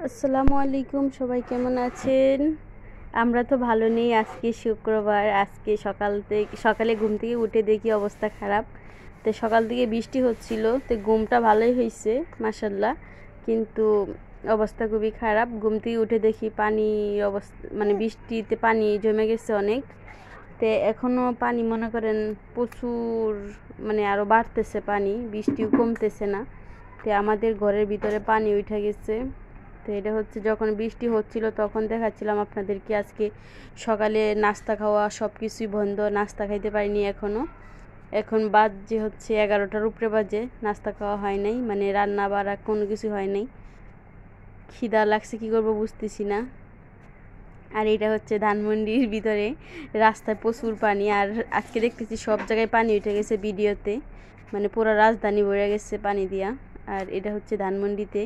আসসালামু আলাইকুম, সবাই কেমন আছেন? আমরা তো ভালো নেই। আজকে শুক্রবার, আজকে সকালে ঘুম থেকে উঠে দেখি অবস্থা খারাপ। তো সকাল থেকে বৃষ্টি হচ্ছিল, তো ঘুমটা ভালোই হয়েছে মাশাল্লাহ, কিন্তু অবস্থা খুবই খারাপ। ঘুম থেকে উঠে দেখি পানির অবস্থা, মানে বৃষ্টিতে পানি জমে গেছে অনেক। তো এখনও পানি মনে করেন প্রচুর, মানে আরও বাড়তেছে পানি, বৃষ্টিও কমতেছে না। তো আমাদের ঘরের ভিতরে পানি উঠে গেছে। তো এটা হচ্ছে যখন বৃষ্টি হচ্ছিল তখন দেখাচ্ছিলাম আপনাদেরকে। আজকে সকালে নাস্তা খাওয়া সব কিছুই বন্ধ, নাস্তা খাইতে পারিনি এখনও। এখন বাজে হচ্ছে 11টার উপরে বাজে, নাস্তা খাওয়া হয় নাই, মানে রান্না বাড়া কোনো কিছু হয় নাই। খিদা লাগছে, কী করবো বুঝতেছি না। আর এটা হচ্ছে ধানমন্ডির ভিতরে, রাস্তায় প্রচুর পানি। আর আজকে দেখতেছি সব জায়গায় পানি উঠে গেছে ভিডিওতে, মানে পুরো রাজধানী ভরে গেছে পানি দিয়া। আর এটা হচ্ছে ধানমন্ডিতে।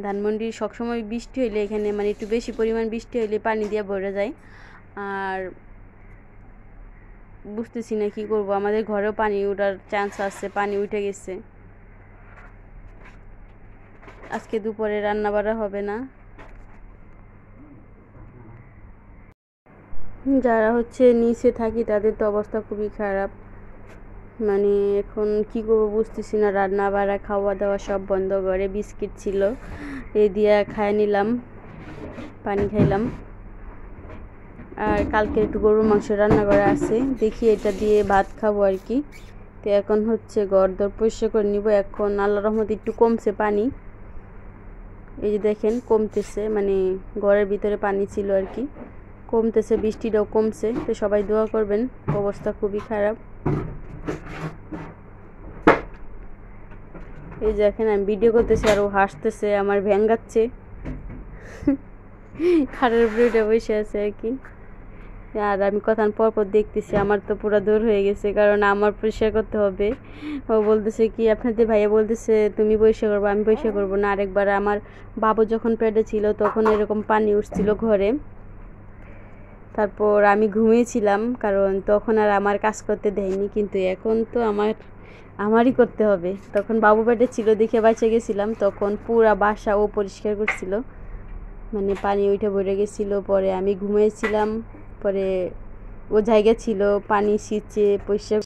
ধানমন্ডির সবসময় বৃষ্টি হইলে এখানে, মানে একটু বেশি পরিমাণ বৃষ্টি হইলে পানি দিয়ে ভরে যায়। আর বুঝতেছি না কী করব, আমাদের ঘরেও পানি ওঠার চান্স আছে, পানি উঠে গেছে। আজকে দুপুরে রান্না বাড়া হবে না। যারা হচ্ছে নিচে থাকি তাদের তো অবস্থা খুবই খারাপ। মানে এখন কী করবো বুঝতেছি না। রান্না বাড়া খাওয়া দাওয়া সব বন্ধ করে, বিস্কিট ছিল এই দিয়ে খাই নিলাম, পানি খাইলাম। আর কালকে একটু গরুর মাংস রান্না করা আছে, দেখি এটা দিয়ে ভাত খাবো আর কি। তো এখন হচ্ছে ঘর দর পরিষ্কার করে নিব। এখন আল্লাহর রহমতে একটু কমছে পানি, এই যে দেখেন কমতেছে, মানে ঘরের ভিতরে পানি ছিল আর কি, কমতেছে, বৃষ্টিটাও কমছে। তো সবাই দোয়া করবেন, অবস্থা খুবই খারাপ। এই যে এখন আমি ভিডিও করতেছি আর ও হাসতেছে, আমার ভ্যাঙ্গাচ্ছে, খাটের উপরে উঠে বসে আছে আর কি। আর আমি কথা পরপর দেখতেছি, আমার তো পুরো দূর হয়ে গেছে, কারণ আমার পরিষ্কার করতে হবে। ও বলতেছে কি, আপনাদের ভাইয়া বলতেছে তুমি পরিষ্কার করবো, আমি পরিষ্কার করবো না। আরেকবার আমার বাবু যখন পেটে ছিল তখন এরকম পানি উঠছিল ঘরে, তারপর আমি ঘুমিয়েছিলাম, কারণ তখন আর আমার কাজ করতে দেয়নি। কিন্তু এখন তো আমারই করতে হবে। তখন বাবু পেটে ছিল দেখে বাঁচে গেছিলাম, তখন পুরা বাসা ও পরিষ্কার করছিল, মানে পানি উঠে ভরে গেছিলো। পরে আমি ঘুমিয়েছিলাম, পরে ও জায়গা ছিল, পানি ছিঁচে পরিষ্কার